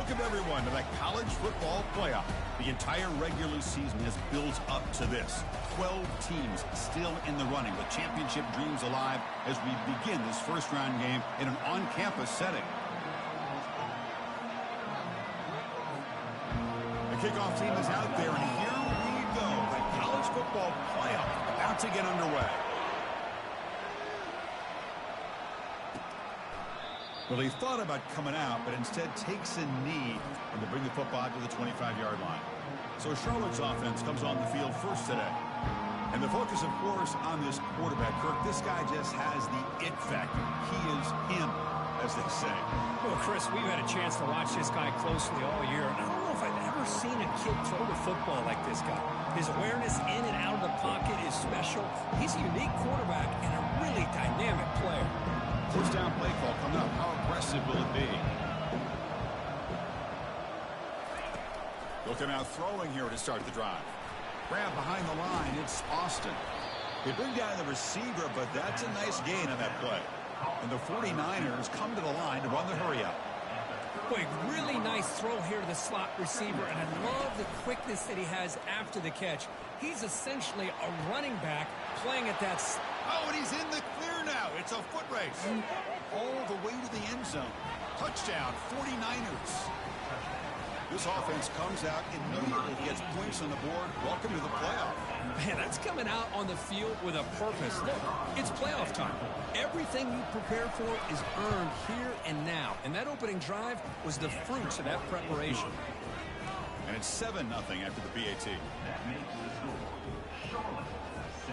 Welcome, everyone, to the College Football Playoff. The entire regular season has built up to this. 12 teams still in the running with championship dreams alive as we begin this first-round game in an on-campus setting. The kickoff team is out there, and here we go. The College Football Playoff about to get underway. Well, he thought about coming out, but instead takes a knee and to bring the football to the 25-yard line. So Charlotte's offense comes on the field first today. And the focus, of course, on this quarterback, Kirk. This guy just has the it factor. He is him, as they say. Well, Chris, we've had a chance to watch this guy closely all year. And I don't know if I've ever seen a kid throw the football like this guy. His awareness in and out of the pocket is special. He's a unique quarterback and a really dynamic player. First down play call coming up. How aggressive will it be? Looking out throwing here to start the drive. Grab behind the line. It's Austin. They bring down the receiver, but that's a nice gain on that play. And the 49ers come to the line to run the hurry up. Boy, really nice throw here to the slot receiver, and I love the quickness that he has after the catch. He's essentially a running back playing at that... Oh, and he's in the clear now. It's a foot race. All the way to the end zone. Touchdown, 49ers. This offense comes out immediately, gets points on the board. Welcome to the playoff. Man, that's coming out on the field with a purpose. Look, it's playoff time. Everything you prepare for is earned here and now. And that opening drive was the fruits of that preparation. And it's 7-0 after the PAT.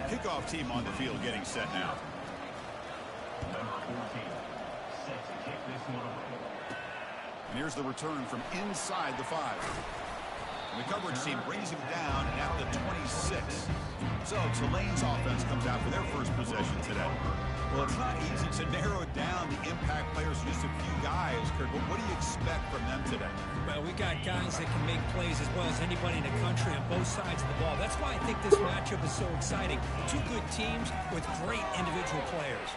Kickoff team on the field getting set now. And here's the return from inside the 5. And the coverage team brings him down at the 26. So Tulane's offense comes out for their first possession today. Well, it's not easy to narrow down the impact players, just a few guys, Kurt, but what do you expect from them today? Well, we got guys that can make plays as well as anybody in the country on both sides of the ball. That's why I think this matchup is so exciting. Two good teams with great individual players.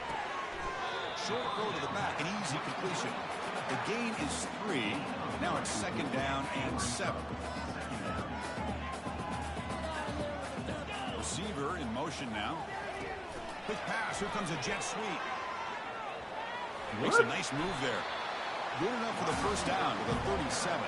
Short throw to the back, an easy completion. The gain is 3. Now it's 2nd down and 7. Receiver in motion now. Quick pass. Here comes a jet sweep. Makes a nice move there. Good enough for the first down with a 37.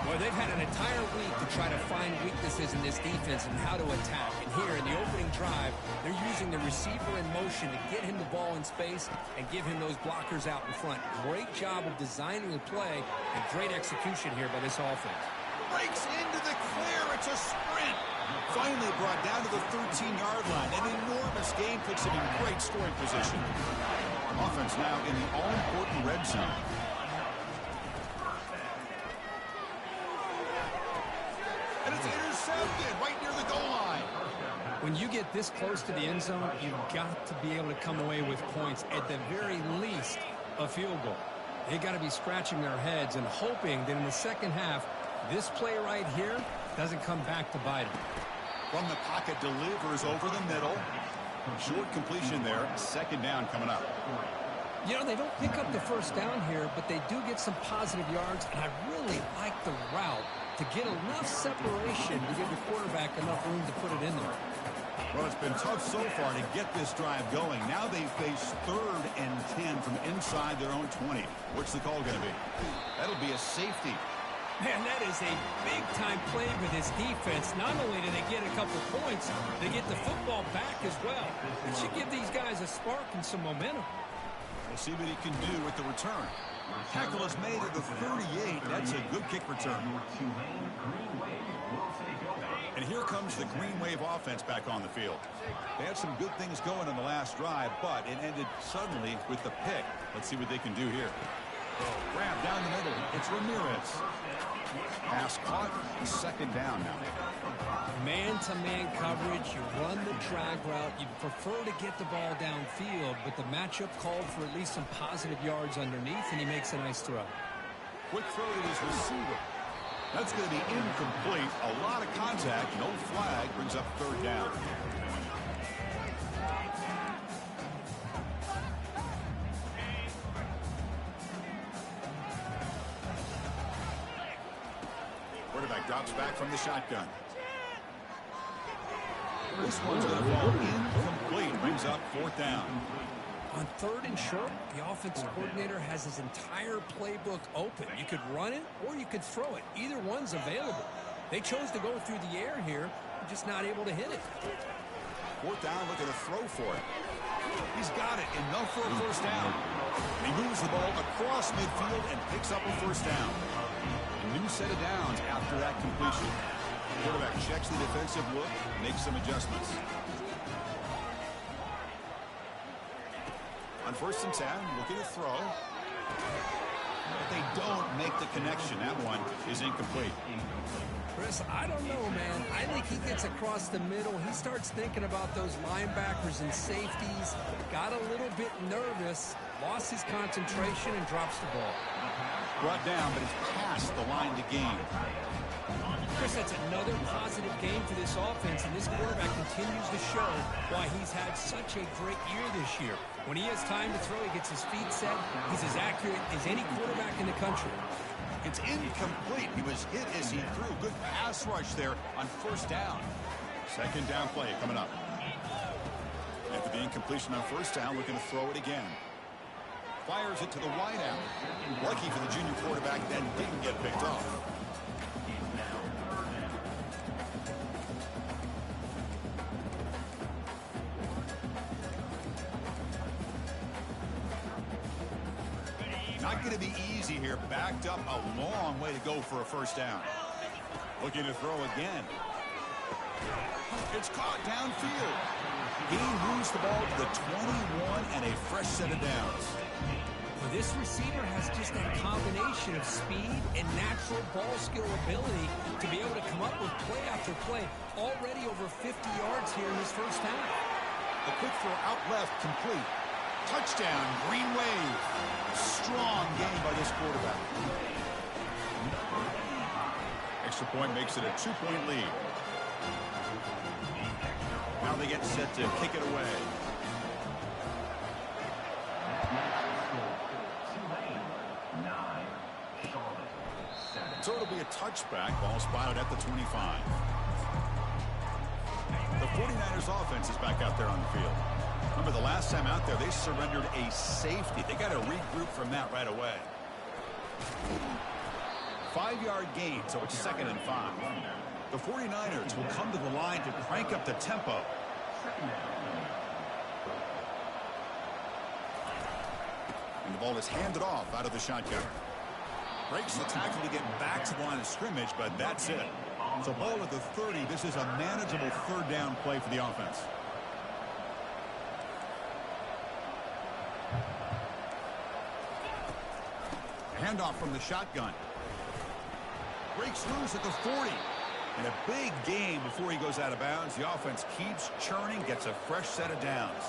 Well, they've had an entire week to try to find weaknesses in this defense and how to attack. And here in the opening drive, they're using the receiver in motion to get him the ball in space and give him those blockers out in front. Great job of designing the play and great execution here by this offense. Breaks into the clear. It's a sprint. Finally brought down to the 13-yard line. An enormous gain puts him in great scoring position. Offense now in the all-important red zone. And it's intercepted right near the goal line. When you get this close to the end zone, you've got to be able to come away with points. At the very least, a field goal. They got to be scratching their heads and hoping that in the second half, this play right here doesn't come back to bite them. From the pocket, delivers over the middle. Short completion there. 2nd down coming up. You know, they don't pick up the first down here, but they do get some positive yards, and I really like the route to get enough separation to give the quarterback enough room to put it in there. Well, it's been tough so far to get this drive going. Now they face 3rd and 10 from inside their own 20. What's the call going to be? That'll be a safety. Man, that is a big-time play for this defense. Not only do they get a couple points, they get the football back as well. It should give these guys a spark and some momentum. We'll see what he can do with the return. Tackle is made at the 38. That's a good kick return. And here comes the Green Wave offense back on the field. They had some good things going in the last drive, but it ended suddenly with the pick. Let's see what they can do here. Grab down the middle. It's Ramirez. Pass caught. 2nd down now. Man-to-man coverage. You run the drag route. You'd prefer to get the ball downfield, but the matchup called for at least some positive yards underneath, and he makes a nice throw. Quick throw to his receiver. That's going to be incomplete. A lot of contact. No flag. Brings up 3rd down. quarterback drops back from the shotgun. This one's going to fall incomplete. Brings up 4th down. On 3rd and short, the offensive coordinator has his entire playbook open. You could run it or you could throw it. Either one's available. They chose to go through the air here. They're just not able to hit it. 4th down, looking to throw for it. He's got it. Enough for a 1st down. He moves the ball across midfield and picks up a 1st down. A new set of downs after that completion. Quarterback checks the defensive look, makes some adjustments. On 1st and 10, looking to throw. But they don't make the connection. That one is incomplete. Chris, I don't know, man. I think he gets across the middle. He starts thinking about those linebackers and safeties. Got a little bit nervous, lost his concentration, and drops the ball. Brought down, but it's past the line to gain. Chris, that's another positive game for this offense, and this quarterback continues to show why he's had such a great year this year. When he has time to throw, he gets his feet set. He's as accurate as any quarterback in the country. It's incomplete. He was hit as he threw. Good pass rush there on 1st down. 2nd down play coming up. After the incompletion on 1st down, looking to throw it again. Fires it to the wideout. Lucky for the junior quarterback, that didn't get picked off. Not going to be easy here. Backed up a long way to go for a 1st down. Looking to throw again. It's caught downfield. He moves the ball to the 21 and a fresh set of downs. Well, this receiver has just that combination of speed and natural ball skill ability to be able to come up with play after play. Already over 50 yards here in this 1st half. The quick throw out left, complete. Touchdown, Green Wave. Strong game by this quarterback. Extra point makes it a 2-point lead. Now they get set to kick it away. So it'll be a touchback. Ball spotted at the 25. The 49ers offense is back out there on the field. Remember, the last time out there, they surrendered a safety. They got to regroup from that right away. 5-yard gain, so it's 2nd and 5. The 49ers will come to the line to crank up the tempo. And the ball is handed off out of the shotgun. Breaks the tackle to get back to the line of scrimmage, but that's it. So ball at the 30. This is a manageable 3rd down play for the offense. Handoff from the shotgun. Breaks loose at the 40. And a big game before he goes out of bounds. The offense keeps churning, gets a fresh set of downs.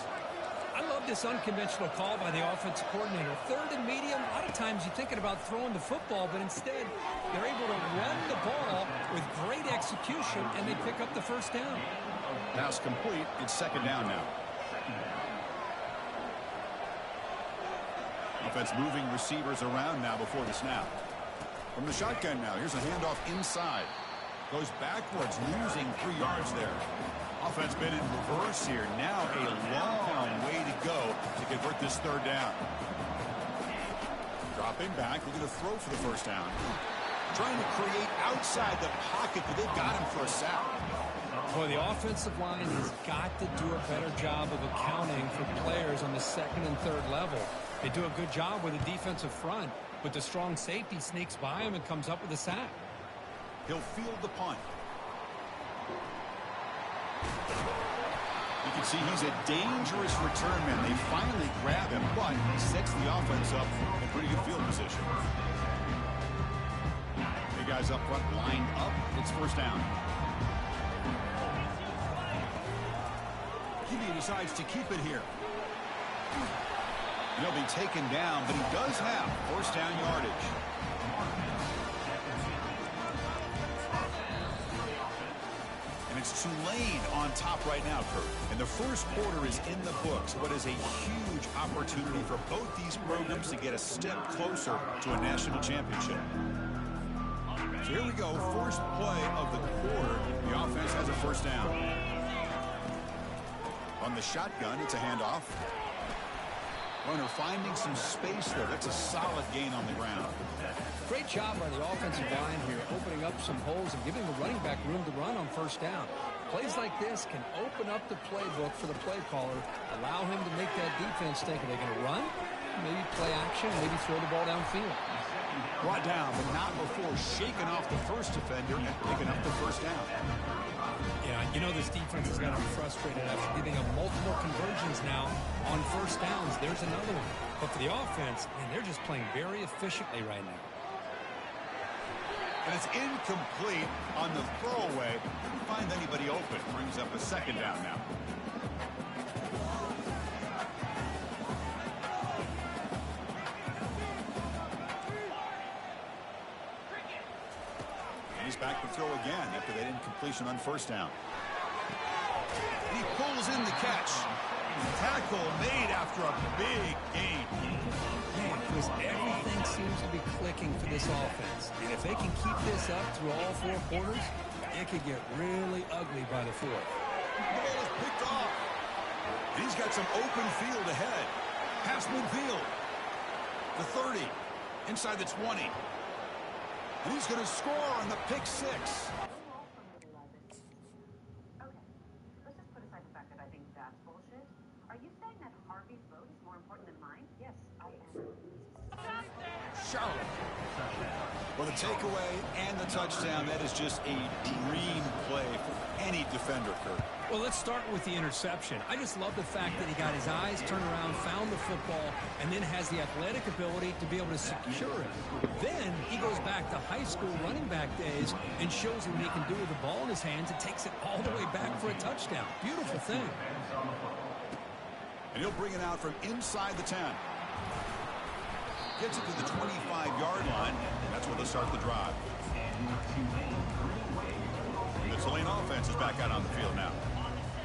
I love this unconventional call by the offensive coordinator. 3rd and medium, a lot of times you're thinking about throwing the football, but instead they're able to run the ball with great execution, and they pick up the 1st down. Pass complete. It's 2nd down now. Offense moving receivers around now before the snap. From the shotgun now, here's a handoff inside. Goes backwards, losing 3 yards there. Offense been in reverse here. Now a long way to go to convert this 3rd down. Dropping back, looking to throw for the 1st down. Trying to create outside the pocket, but they've got him for a sack. Boy, the offensive line has got to do a better job of accounting for players on the 2nd and 3rd level. They do a good job with the defensive front, but the strong safety sneaks by him and comes up with a sack. He'll field the punt. You can see he's a dangerous return man. They finally grab him, but he sets the offense up in pretty good field position. The guys up front line up. It's 1st down. He decides to keep it here. He'll be taken down, but he does have 1st down yardage. And it's Tulane on top right now, Kurt. And the 1st quarter is in the books. What is a huge opportunity for both these programs to get a step closer to a national championship. So here we go, first play of the quarter. The offense has a first down. On the shotgun, it's a handoff. Runner finding some space there. That's a solid gain on the ground. Great job by the offensive line here, opening up some holes and giving the running back room to run on first down. Plays like this can open up the playbook for the play caller, allow him to make that defense think, are they going to run? Maybe play action, maybe throw the ball downfield. Brought down, but not before shaking off the first defender and picking up the first down. Yeah, you know this defense has got to be frustrated after giving up multiple conversions now on first downs. There's another one. But for the offense, man, they're just playing very efficiently right now. And it's incomplete on the throwaway. Couldn't find anybody open. Brings up a second down now. He's back to throw again after that incompletion on first down. He pulls in the catch. Tackle made after a big gain. Man, because everything seems to be clicking for this offense. And if they can keep this up through all four quarters, it could get really ugly by the fourth. The ball is picked off. And he's got some open field ahead. Pass midfield. The 30. Inside the 20. And he's going to score on the pick six. Okay, let's just put aside the fact that I think that's bullshit. Are you saying that Harvey's vote is more important than mine? Yes, I am. Charlotte. Well, the takeaway and the touchdown, that is just a dream play for any defender, Kurt. Well, let's start with the interception. I just love the fact that he got his eyes turned around, found the football, and then has the athletic ability to be able to secure it. Then he goes back to high school running back days and shows him what he can do with the ball in his hands and takes it all the way back for a touchdown. Beautiful thing. And he'll bring it out from inside the 10. Gets it to the 25-yard line. That's where they'll start the drive. The Tulane offense is back out on the field now.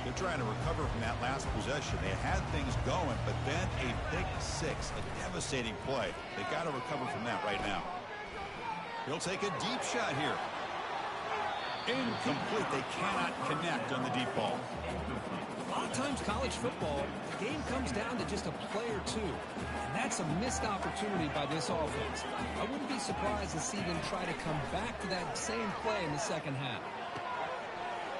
They're trying to recover from that last possession. They had things going, but then a pick six, a devastating play. They got to recover from that right now. He'll take a deep shot here. Incomplete. They cannot connect on the deep ball. A lot of times college football, the game comes down to just a play or two. And that's a missed opportunity by this offense. I wouldn't be surprised to see them try to come back to that same play in the second half.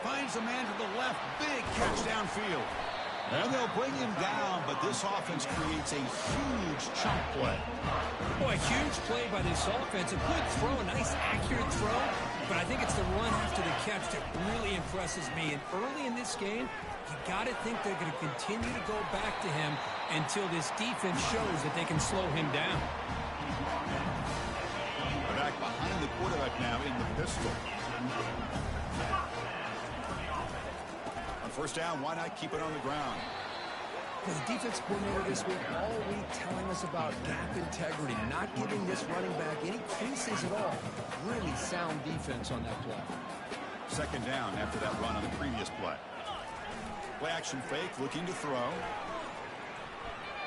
Finds a man to the left. Big catch downfield. And they'll bring him down, but this offense creates a huge chunk play. Boy, a huge play by this offense. A good throw, a nice accurate throw. But I think it's the run after the catch that really impresses me. And early in this game, you got to think they're going to continue to go back to him until this defense shows that they can slow him down. Back behind the quarterback now in the pistol. On first down, why not keep it on the ground? Well, the defense coordinator this week all week telling us about gap integrity, not giving this running back any creases at all. Really sound defense on that play. Second down after that run on the previous play. Play action fake, looking to throw.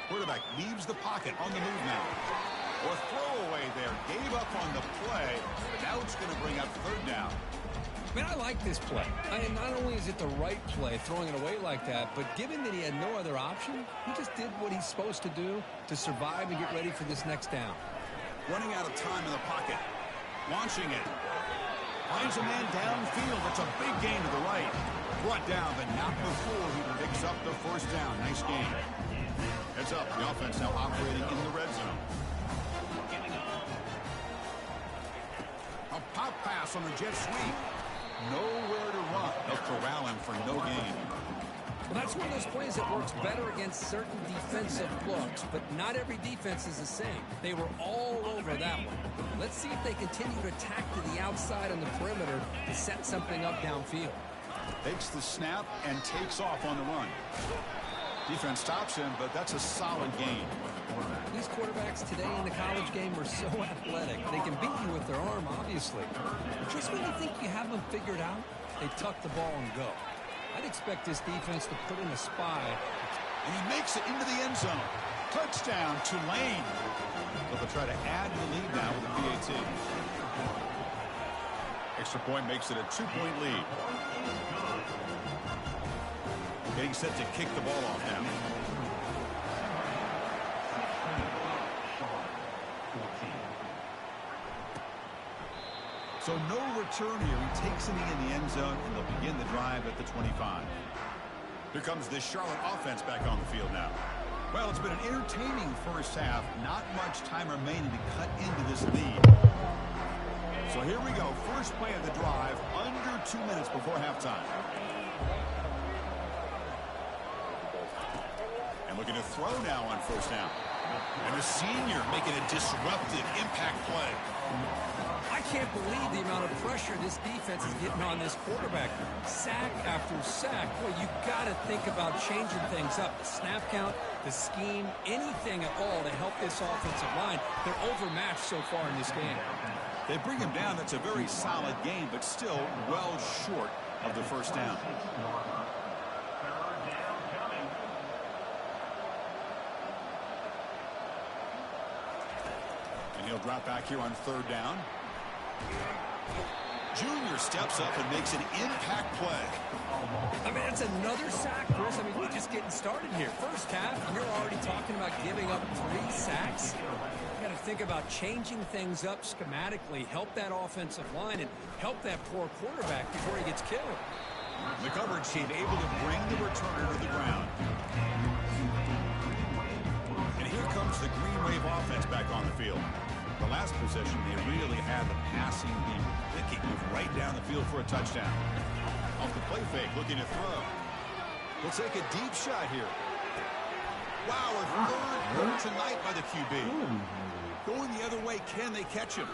Quarterback leaves the pocket on the move now. Or throwaway there. Gave up on the play, but now it's going to bring up third down. Man, I like this play. Not only is it the right play, throwing it away like that, but given that he had no other option, he just did what he's supposed to do to survive and get ready for this next down. Running out of time in the pocket. Launching it. Finds a man downfield. That's a big gain to the right. Brought down, but not before he picks up the first down. Nice gain. Heads up. The offense now operating in the red zone. A pop pass on the jet sweep. Nowhere to run. They'll corral him for no gain. Well, that's one of those plays that works better against certain defensive looks, but not every defense is the same. They were all over that one. Let's see if they continue to attack to the outside on the perimeter to set something up downfield. Takes the snap and takes off on the run. Defense stops him, but that's a solid gain. These quarterbacks today in the college game are so athletic. They can beat you with their arm, obviously. But just when you think you have them figured out, they tuck the ball and go. I'd expect this defense to put in a spy. And he makes it into the end zone. Touchdown, Tulane. But they'll try to add to the lead now with a PAT. Extra point makes it a 2-point lead. Getting set to kick the ball off now. So no return here. He takes it in the end zone, and they'll begin the drive at the 25. Here comes the Charlotte offense back on the field now. Well, it's been an entertaining first half. Not much time remaining to cut into this lead. So here we go. First play of the drive, under 2 minutes before halftime. And looking to throw now on first down. And the senior making a disruptive impact play. I can't believe the amount of pressure this defense is getting on this quarterback. Sack after sack. Boy, you got to think about changing things up. The snap count, the scheme, anything at all to help this offensive line. They're overmatched so far in this game. They bring him down. That's a very solid game, but still well short of the first down. And he'll drop back here on third down. Junior steps up and makes an impact play. I mean, it's another sack, Chris. I mean, we're just getting started here. First half, and you're already talking about giving up 3 sacks. You got to think about changing things up schematically, help that offensive line, and help that poor quarterback before he gets killed. The coverage team able to bring the returner to the ground. And here comes the Green Wave offense back on the field. The last possession, they really had the passing game. They kick move right down the field for a touchdown. Off the play fake, looking to throw. He'll take a deep shot here. Wow, a third tonight by the QB. Going the other way, can they catch him?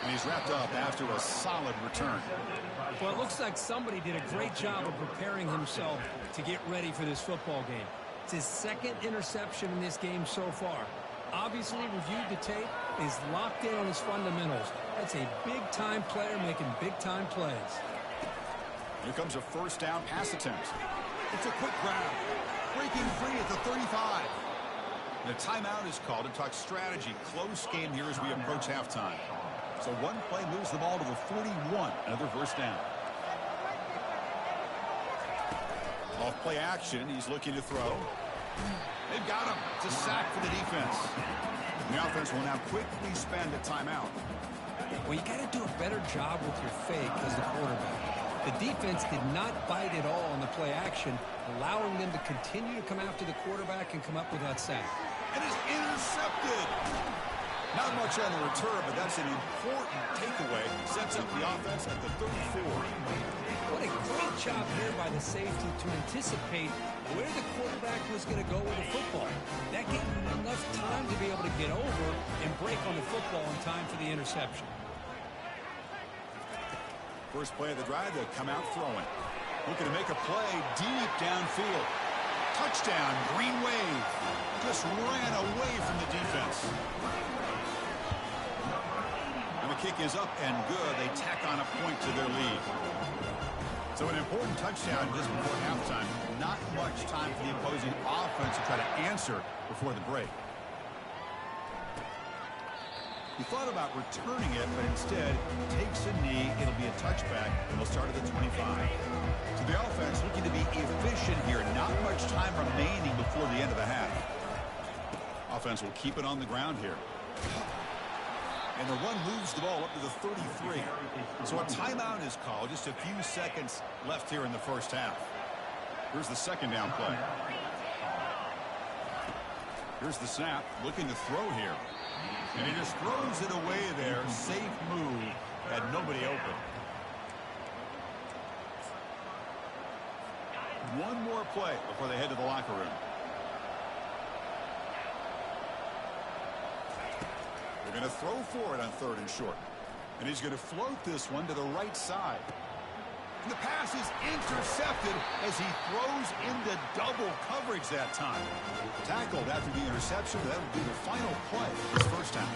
And he's wrapped up after a solid return. Well, it looks like somebody did a great job of preparing himself to get ready for this football game. It's his second interception in this game so far. Obviously reviewed the tape, is locked in on his fundamentals. That's a big-time player making big-time plays. Here comes a first down pass attempt. It's a quick grab. Breaking free at the 35. And a timeout is called to talk strategy. Close game here as we approach halftime. So one play moves the ball to the 41. Another first down. Off play action. He's looking to throw. They've got him. It's a sack for the defense. The offense will now quickly spend a timeout. Well, you got to do a better job with your fake as the quarterback. The defense did not bite at all on the play action, allowing them to continue to come after the quarterback and come up with that sack. And is intercepted. Not much on the return, but that's an important takeaway. Sets up the offense at the 34. What a great job here by the safety to anticipate where the quarterback was going to go with the football. That gave him enough time to be able to get over and break on the football in time for the interception. First play of the drive, they'll come out throwing. Looking to make a play deep downfield. Touchdown, Green Wave. Just ran away from the defense. And the kick is up and good. They tack on a point to their lead. So an important touchdown just before halftime. Not much time for the opposing offense to try to answer before the break. He thought about returning it, but instead takes a knee. It'll be a touchback, and they'll start at the 25. So the offense looking to be efficient here. Not much time remaining before the end of the half. Offense will keep it on the ground here. And the run moves the ball up to the 33. So a timeout is called. Just a few seconds left here in the first half. Here's the second down play. Here's the snap. Looking to throw here. And he just throws it away there. Safe move. Had nobody open. One more play before they head to the locker room. They're going to throw for it on third and short. And he's going to float this one to the right side. And the pass is intercepted as he throws into double coverage that time. Tackled after the interception. That will be the final play of this first half.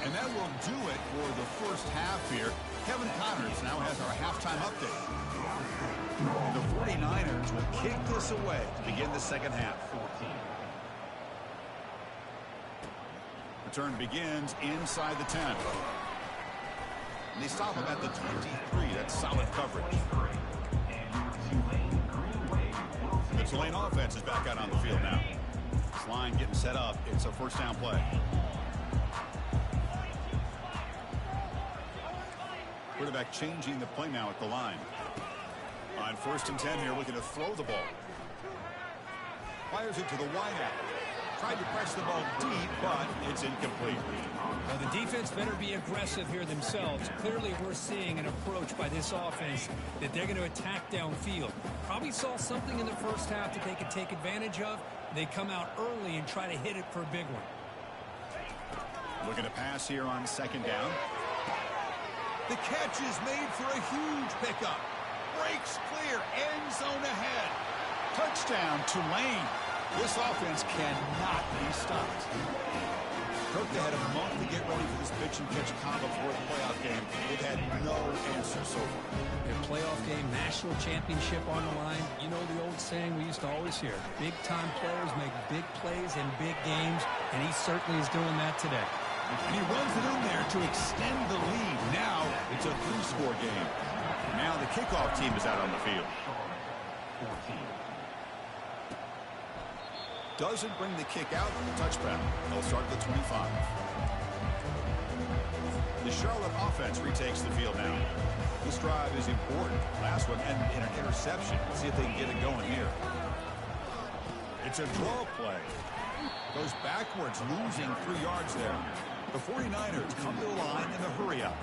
And that will do it for the first half here. Kevin Connors now has our halftime update. The 49ers will kick this away to begin the second half. Return begins inside the 10. And they stop him at the 23. That's solid coverage. The Tulane offense is back out on the field now. This line getting set up. It's a first down play. Quarterback changing the play now at the line. On 1st and 10 here, looking to throw the ball. Fires it to the wideout. Tried to press the ball deep, but it's incomplete. Well, the defense better be aggressive here themselves. Clearly, we're seeing an approach by this offense that they're going to attack downfield. Probably saw something in the first half that they could take advantage of. They come out early and try to hit it for a big one. Looking to pass here on 2nd down. The catch is made for a huge pickup. Breaks clear. End zone ahead. Touchdown, Tulane. This offense cannot be stopped. Kirk, they had a month to get ready for this pitch and catch combo for the playoff game. They've had no answer so far. Their playoff game, national championship on the line. You know the old saying we used to always hear. Big-time players make big plays in big games, and he certainly is doing that today. And he runs it in there to extend the lead. Now it's a 3-score game. Now the kickoff team is out on the field. Doesn't bring the kick out on the touchback. They'll start at the 25. The Charlotte offense retakes the field now. This drive is important. Last one ended in an interception. Let's see if they can get it going here. It's a draw play. Goes backwards, losing 3 yards there. The 49ers come to the line in the hurry-up.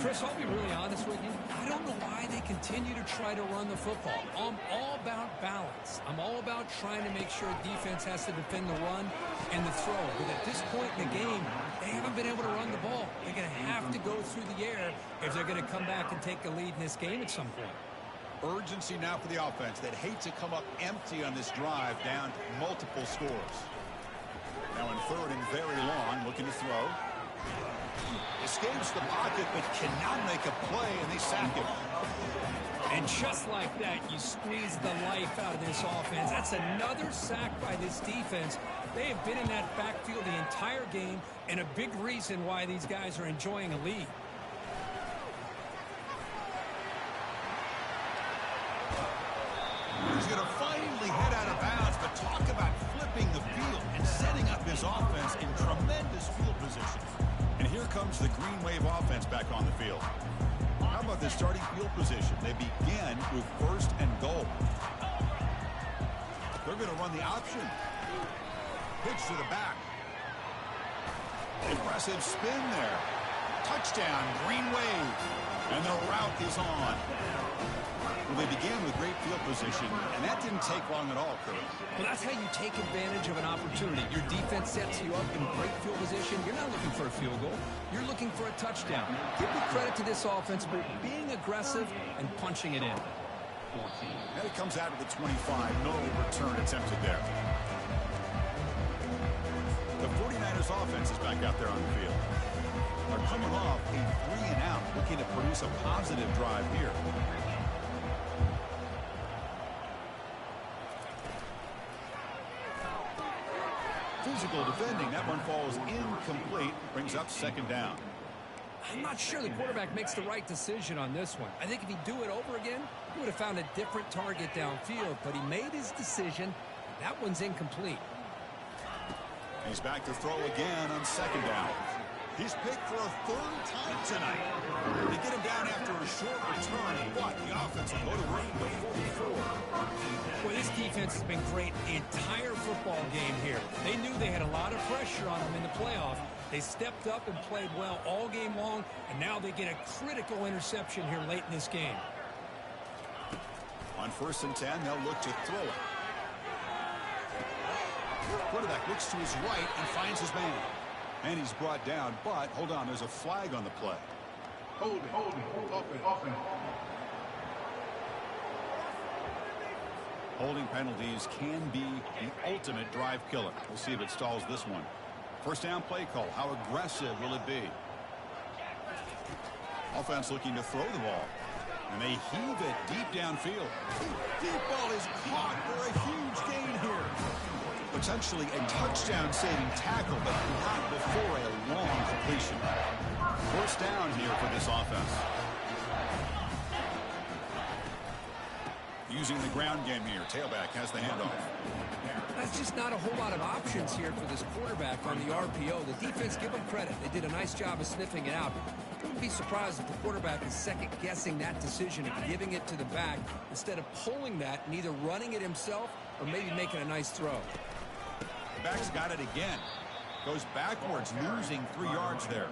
Chris, I'll be really honest with you. I don't know why they continue to try to run the football. I'm all about balance. I'm all about trying to make sure defense has to defend the run and the throw. But at this point in the game, they haven't been able to run the ball. They're going to have to go through the air if they're going to come back and take the lead in this game at some point. Urgency now for the offense that hates to come up empty on this drive down multiple scores. Now in 3rd and very long, looking to throw. Escapes the pocket, but cannot make a play, and they sack him. And just like that, you squeeze the life out of this offense. That's another sack by this defense. They have been in that backfield the entire game, and a big reason why these guys are enjoying a lead. He's going to finally head out of bounds, but talk about flipping the field and setting up his offense in tremendous field position. And here comes the Green Wave offense back on the field. How about the starting field position? They begin with 1st and goal. They're going to run the option. Pitch to the back. Impressive spin there. Touchdown, Green Wave. And the route is on. Well, they began with great field position, and that didn't take long at all, Kurt. Well, that's how you take advantage of an opportunity. Your defense sets you up in great field position. You're not looking for a field goal. You're looking for a touchdown. Give the credit to this offense for being aggressive and punching it in. And it comes out of the 25. No return attempted there. The 49ers offense is back out there on the field. They're coming off a 3-and-out, looking to produce a positive drive here. Physical defending. That one falls incomplete. Brings up 2nd down. I'm not sure the quarterback makes the right decision on this one. I think if he'd do it over again, he would have found a different target downfield. But he made his decision. That one's incomplete. He's back to throw again on 2nd down. He's picked for a 3rd time tonight. They get him down after a short return, but the offense will go to work the 44. Boy, this defense has been great the entire football game here. They knew they had a lot of pressure on them in the playoff. They stepped up and played well all game long, and now they get a critical interception here late in this game. On 1st and 10, they'll look to throw it. Quarterback looks to his right and finds his man. And he's brought down, but hold on, there's a flag on the play. Hold it. Holding penalties can be the ultimate drive killer. We'll see if it stalls this one. 1st down play call. How aggressive will it be? Offense looking to throw the ball. And they heave it deep downfield. Deep ball is caught for a huge gain here. Potentially a touchdown-saving tackle, but not before a long completion. First down here for this offense. Using the ground game here. Tailback has the handoff. That's just not a whole lot of options here for this quarterback on the RPO. The defense, give them credit. They did a nice job of sniffing it out. Wouldn't be surprised if the quarterback is second-guessing that decision and giving it to the back instead of pulling that and either running it himself or maybe making a nice throw. The back's got it again. Goes backwards, losing 3 yards there.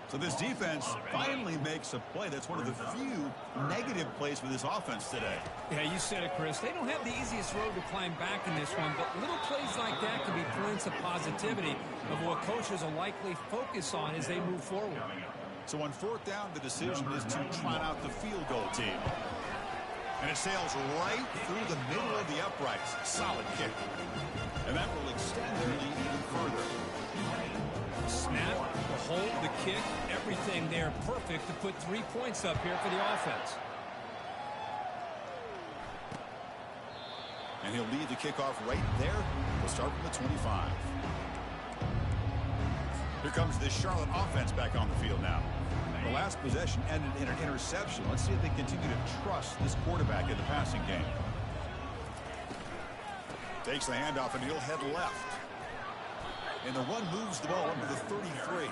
So this defense finally makes a play. That's one of the few negative plays for this offense today. Yeah, you said it, Chris. They don't have the easiest road to climb back in this one, but little plays like that can be points of positivity of what coaches will likely focus on as they move forward. So on 4th down, the decision is to trot out the field goal team. And it sails right through the middle of the uprights. Solid kick. And that will extend their lead even further. Snap, the hold, the kick, everything there perfect to put 3 points up here for the offense. And he'll lead the kickoff right there. We'll start from the 25. Here comes the Charlotte offense back on the field now. The last possession ended in an interception. Let's see if they continue to trust this quarterback in the passing game. Takes the handoff and he'll head left. And the run moves the ball under the 33.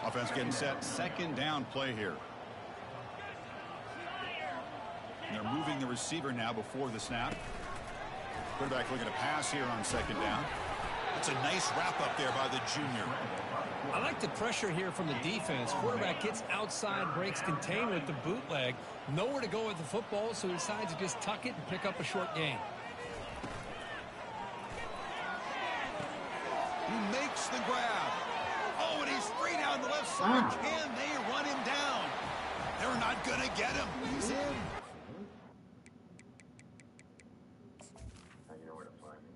Offense getting set. 2nd down play here. And they're moving the receiver now before the snap. Quarterback looking to pass here on 2nd down. That's a nice wrap up there by the junior. I like the pressure here from the defense. Quarterback gets outside, breaks contain with the bootleg. Nowhere to go with the football, so he decides to just tuck it and pick up a short gain. He makes the grab. Oh, and he's free down the left side. Can they run him down? They're not going to get him. He's in. Now you know where to find me.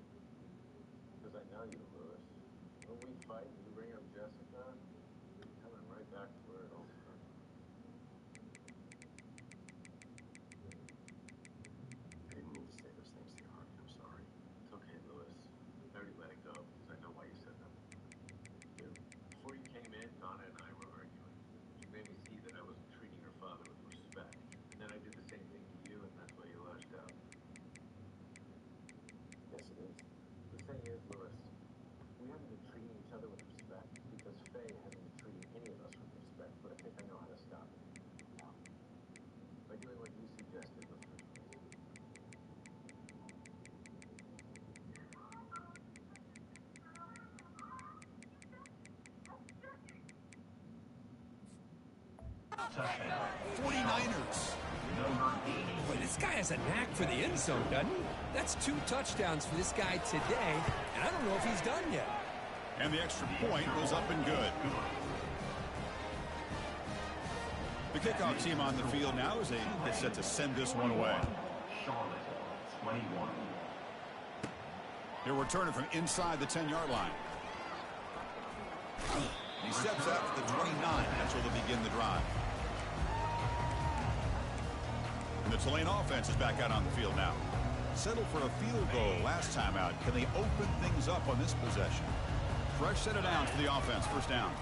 Because I know you, Lewis. When we fight and you bring up Jessica, you're coming right back to where it all started. I didn't mean to say those things to your heart. I'm sorry. It's okay, Lewis. I already let it go because I know why you said them. Before you came in, Donna and I were arguing. You made me see that I wasn't treating your father with respect. And then I did the same thing to you, and that's why you lashed out. Yes, it is. The thing is, Lewis, we haven't been treating each other with respect because Faye hasn't been treating any of us with respect, but I think I know how to stop it. How? By doing what you suggested in the first place. Touchdown. 49ers. Boy, this guy has a knack for the end zone, doesn't he? That's 2 touchdowns for this guy today, and I don't know if he's done yet. And the extra point was up and good. The kickoff team on the field now is set to send this one away. Charlotte, 21. He'll return it from inside the 10-yard line. He steps out to the 29. That's where they'll begin the drive. And the Tulane offense is back out on the field now. Settled for a field goal last time out. Can they open things up on this possession? Fresh set of downs for the offense. First down.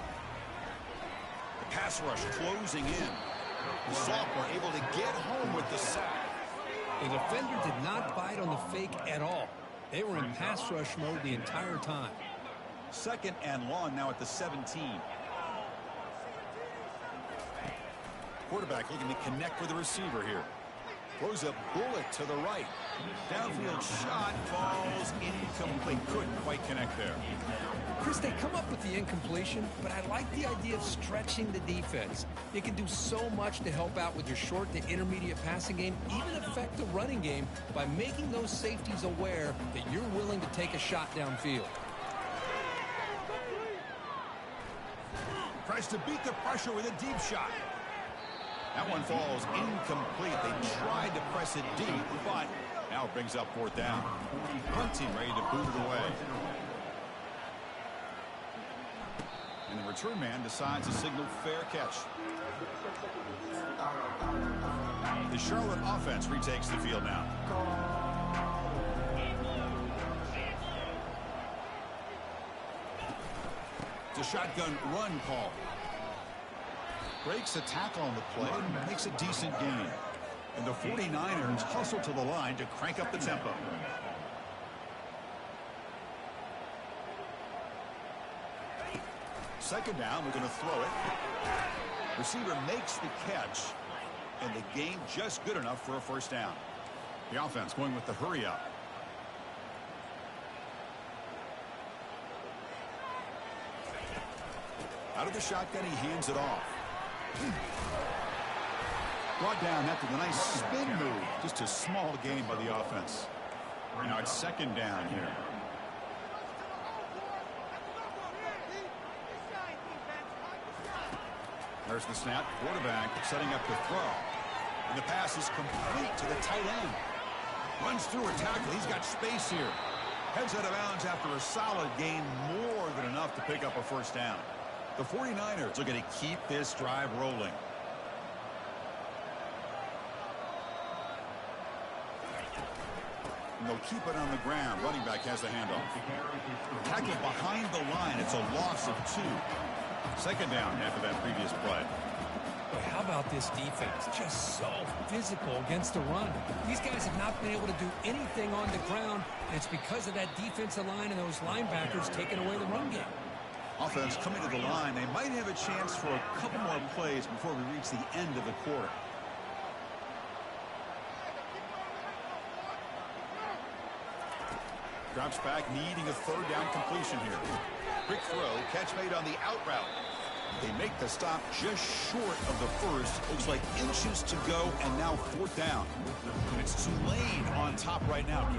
The pass rush closing in. The sophomore able to get home with the sack. The defender did not bite on the fake at all. They were in pass rush mode the entire time. 2nd and long now at the 17. Quarterback looking to connect with the receiver here. Throws a bullet to the right. Downfield shot falls incomplete. Couldn't quite connect there. Chris, they come up with the incompletion, but I like the idea of stretching the defense. They can do so much to help out with your short to intermediate passing game, even affect the running game by making those safeties aware that you're willing to take a shot downfield. Tries to beat the pressure with a deep shot. That one falls incomplete. They tried to press it deep, but now it brings up 4th down. Punt team ready to boot it away. And the return man decides to signal fair catch. The Charlotte offense retakes the field now. To a shotgun run call. Breaks a tackle on the play and makes a decent gain. And the 49ers hustle to the line to crank up the tempo. Second down, we're going to throw it. Receiver makes the catch, and the gain just good enough for a first down. The offense going with the hurry up. Out of the shotgun, he hands it off. Brought down after the nice spin move. Just a small gain by the offense. Now it's second down here. There's the snap. Quarterback setting up the throw. And the pass is complete to the tight end. Runs through a tackle. He's got space here. Heads out of bounds after a solid gain, more than enough to pick up a first down. The 49ers are going to keep this drive rolling. And they'll keep it on the ground. Running back has the handoff. Tackle behind the line. It's a loss of 2. Second down after that previous play. But how about this defense? Just so physical against the run. These guys have not been able to do anything on the ground, and it's because of that defensive line and those linebackers taking away the run game. Offense coming to the line. They might have a chance for a couple more plays before we reach the end of the quarter. Drops back, needing a third down completion here. Quick throw, catch made on the out route. They make the stop just short of the first. Looks like inches to go, and now fourth down. And it's Tulane on top right now. He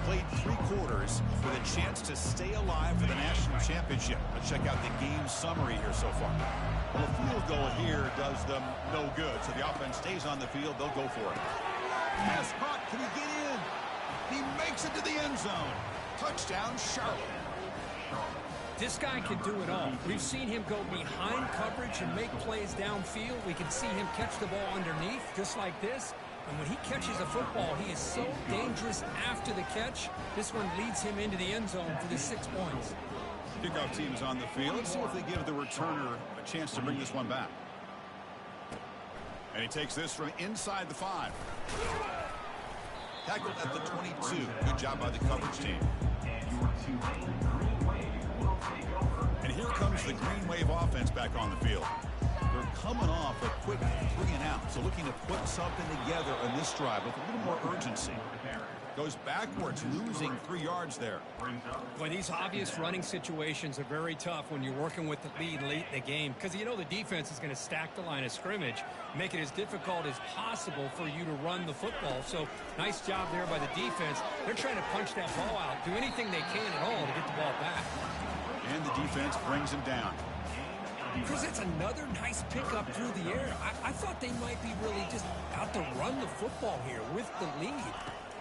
played 3 quarters with a chance to stay alive for the national championship. Let's check out the game summary here so far. Well, a field goal here does them no good. So the offense stays on the field. They'll go for it. Pass caught. Can he get in? He makes it to the end zone. Touchdown, Charlotte. This guy can do it all. We've seen him go behind coverage and make plays downfield. We can see him catch the ball underneath, just like this. And when he catches a football, he is so dangerous after the catch. This one leads him into the end zone for the 6 points. Kickoff team's on the field. Let's see if they give the returner a chance to bring this one back. And he takes this from inside the 5. Tackled at the 22. Good job by the coverage team. And here comes the Green Wave offense back on the field. They're coming off a quick 3 and out, so looking to put something together on this drive with a little more urgency. Goes backwards, losing 3 yards there. Well, these obvious running situations are very tough when you're working with the lead late in the game, because you know the defense is going to stack the line of scrimmage, make it as difficult as possible for you to run the football. So nice job there by the defense. They're trying to punch that ball out, do anything they can at all to get the ball back. And the defense brings him down. Chris, it's another nice pickup through the air. I thought they might be really just out to run the football here with the lead.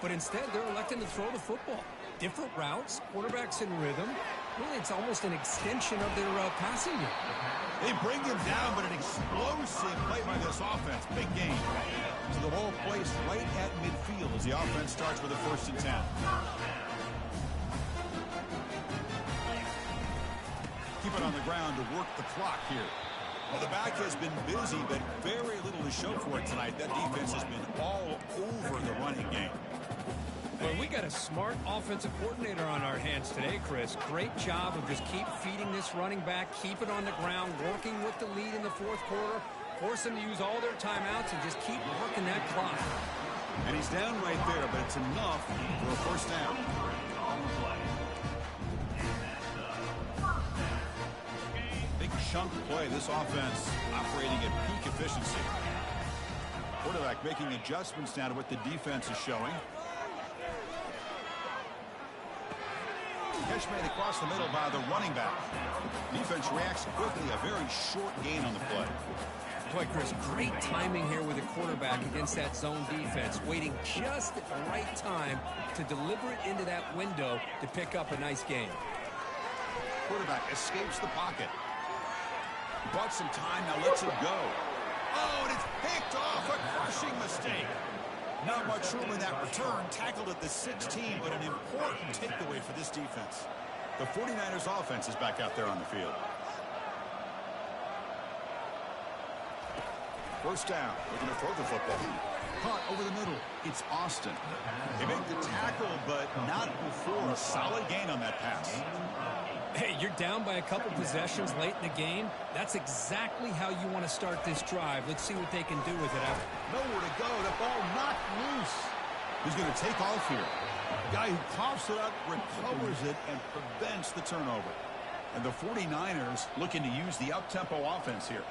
But instead, they're electing to throw the football. Different routes, quarterbacks in rhythm. Really, it's almost an extension of their passing game. They bring him down, but an explosive play by this offense. Big game. So the ball placed right at midfield as the offense starts with a 1st and 10. Keep it on the ground to work the clock here. Well, the back has been busy, but very little to show for it tonight. That defense has been all over the running game. Well, we got a smart offensive coordinator on our hands today, Chris. Great job of just keep feeding this running back, keep it on the ground, working with the lead in the 4th quarter, force them to use all their timeouts, and just keep working that clock. And he's down right there, but it's enough for a first down. Big chunk play. This offense operating at peak efficiency. Quarterback making adjustments now to what the defense is showing. Catch made across the middle by the running back. Defense reacts quickly. A very short gain on the play. Boy, Chris, great timing here with the quarterback against that zone defense, waiting just at the right time to deliver it into that window to pick up a nice gain. Quarterback escapes the pocket. Bought some time, now lets it go. Oh, and it's picked off. A crushing mistake. Not much room in that return. Tackled at the 16, but an important takeaway for this defense. The 49ers offense is back out there on the field. First down. Looking to throw the football. Caught over the middle. It's Austin. They make the tackle, but not before a solid gain on that pass. Hey, you're down by a couple possessions late in the game. That's exactly how you want to start this drive. Let's see what they can do with it after. Nowhere to go. The ball knocked loose. He's going to take off here. The guy who coughs it up, recovers it, and prevents the turnover. And the 49ers looking to use the up-tempo offense here.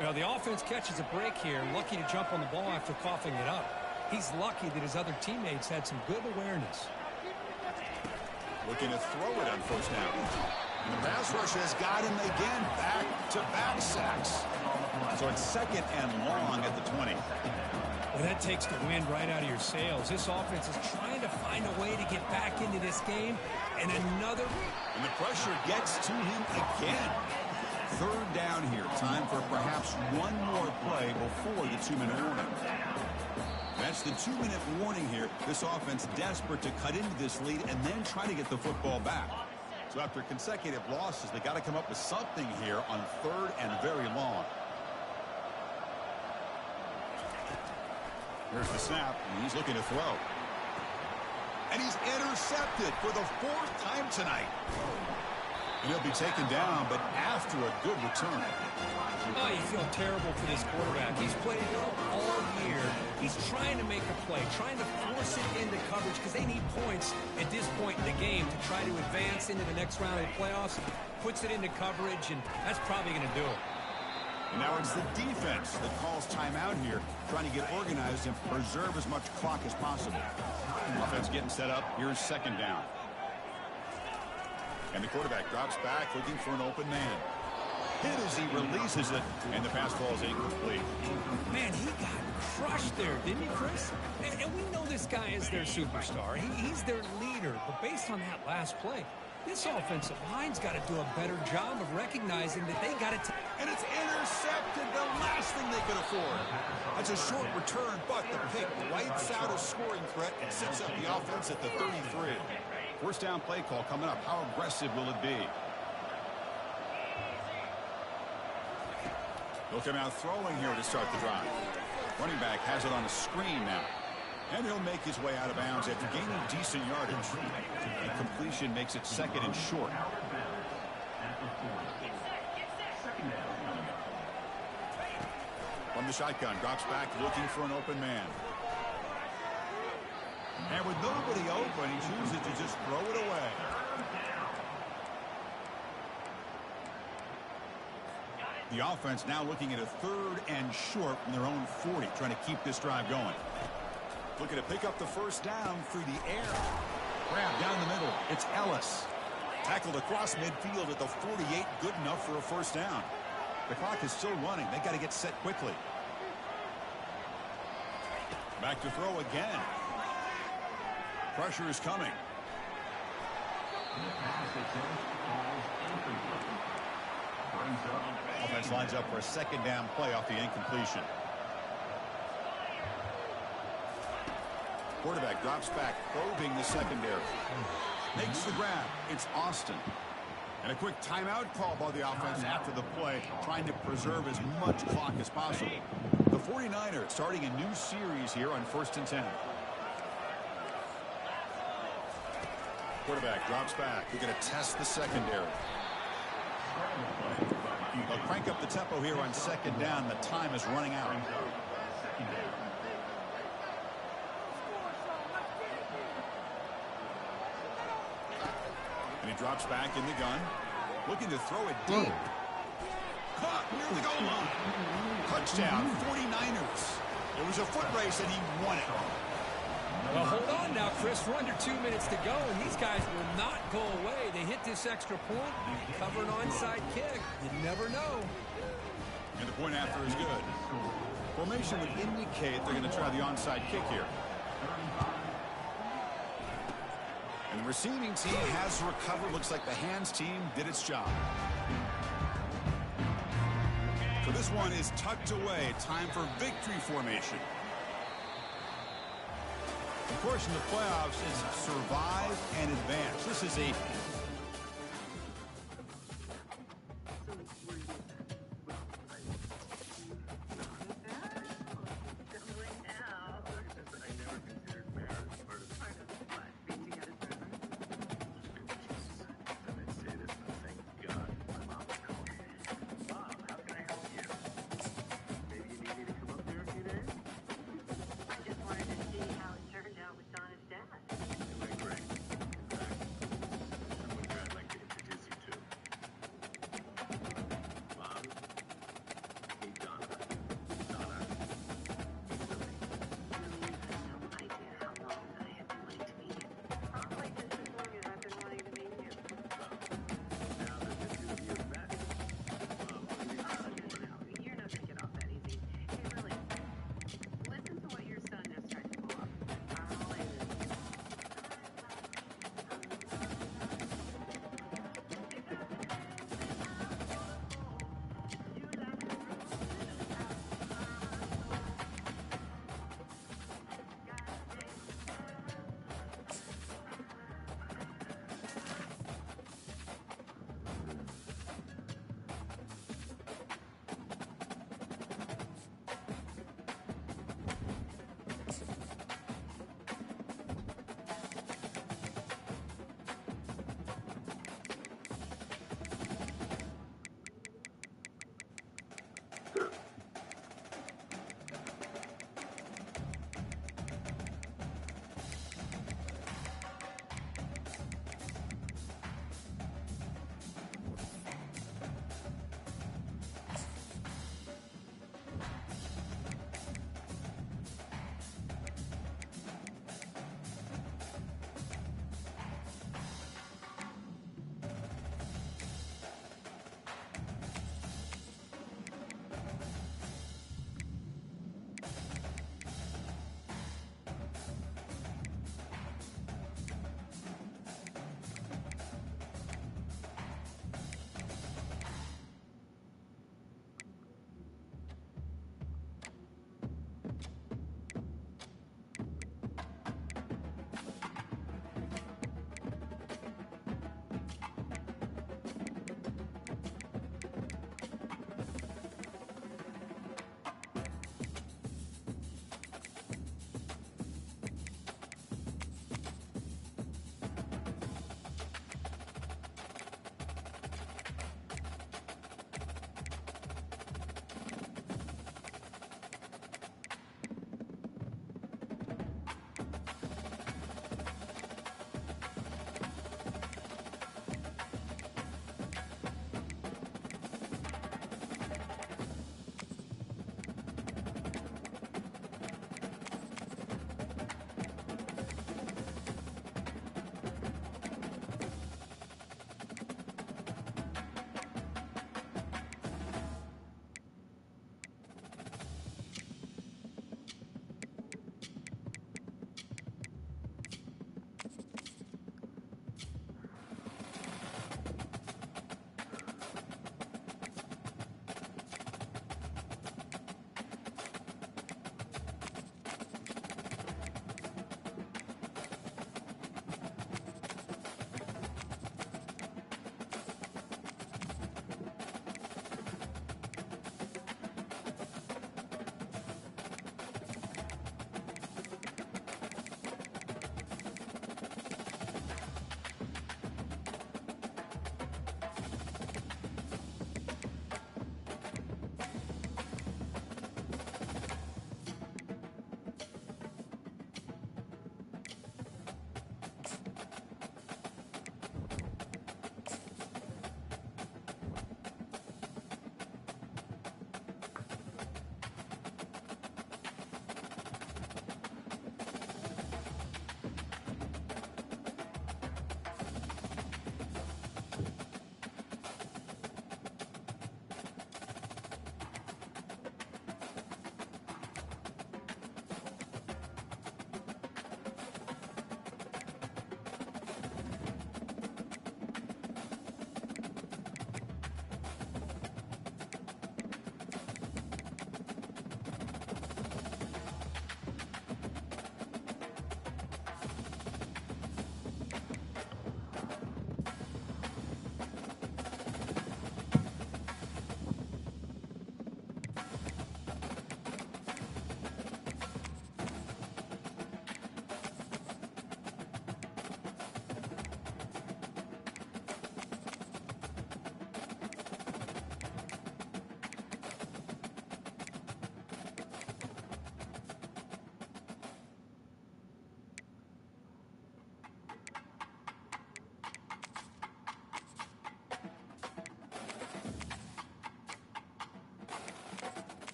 Well, the offense catches a break here. Lucky to jump on the ball after coughing it up. He's lucky that his other teammates had some good awareness. Looking to throw it on first down. And the pass rush has got him again. Back-to-back sacks. So it's second and long at the 20. Well, that takes the wind right out of your sails. This offense is trying to find a way to get back into this game. And another. And the pressure gets to him again. Third down here. Time for perhaps one more play before the 2-minute warning. That's the 2-minute warning here. This offense desperate to cut into this lead and then try to get the football back. So after consecutive losses, they got to come up with something here on third and very long. Here's the snap, and he's looking to throw. And he's intercepted for the 4th time tonight. And he'll be taken down, but after a good return. Oh, you feel terrible for this quarterback. He's played well all year. He's trying to make a play, trying to force it into coverage because they need points at this point in the game to try to advance into the next round of the playoffs. Puts it into coverage, and that's probably going to do it. And now it's the defense that calls timeout here, trying to get organized and preserve as much clock as possible. Offense getting set up. Here's second down. And the quarterback drops back, looking for an open man. Hit as he releases it, and the pass falls incomplete. Man, he got crushed there, didn't he, Chris? And we know this guy is their superstar. He's their leader. But based on that last play, this offensive line's got to do a better job of recognizing that they got to. And it's intercepted, the last thing they could afford. That's a short return, but the pick wipes out a scoring threat and sets up the offense at the 33. First down play call coming up. How aggressive will it be? He'll come out throwing here to start the drive. Running back has it on a screen now. And he'll make his way out of bounds after gaining decent yardage. And completion makes it second and short. From the shotgun, drops back looking for an open man. And with nobody open, he chooses to just throw it away. The offense now looking at a third and short from their own 40, trying to keep this drive going. Looking to pick up the first down through the air. Grab down the middle. It's Ellis. Tackled across midfield at the 48. Good enough for a first down. The clock is still running. They got to get set quickly. Back to throw again. Pressure is coming. Offense lines up for a second down play off the incompletion. Quarterback drops back, probing the secondary. Makes the grab. It's Austin. And a quick timeout call by the offense after the play, trying to preserve as much clock as possible. The 49ers starting a new series here on 1st and 10. Quarterback drops back. They're going to test the secondary. They'll crank up the tempo here on second down. The time is running out. And he drops back in the gun. Looking to throw it deep. Caught near the goal line. Touchdown, 49ers. It was a foot race and he won it. Well, hold on now, Chris. We're under 2 minutes to go, and these guys will not go away. They hit this extra point, cover an onside kick. You never know. And the point after is good. Formation would indicate they're going to try the onside kick here. And the receiving team has recovered. Looks like the hands team did its job. So this one is tucked away. Time for victory formation. Of course, in the playoffs, it's survive and advance. This is a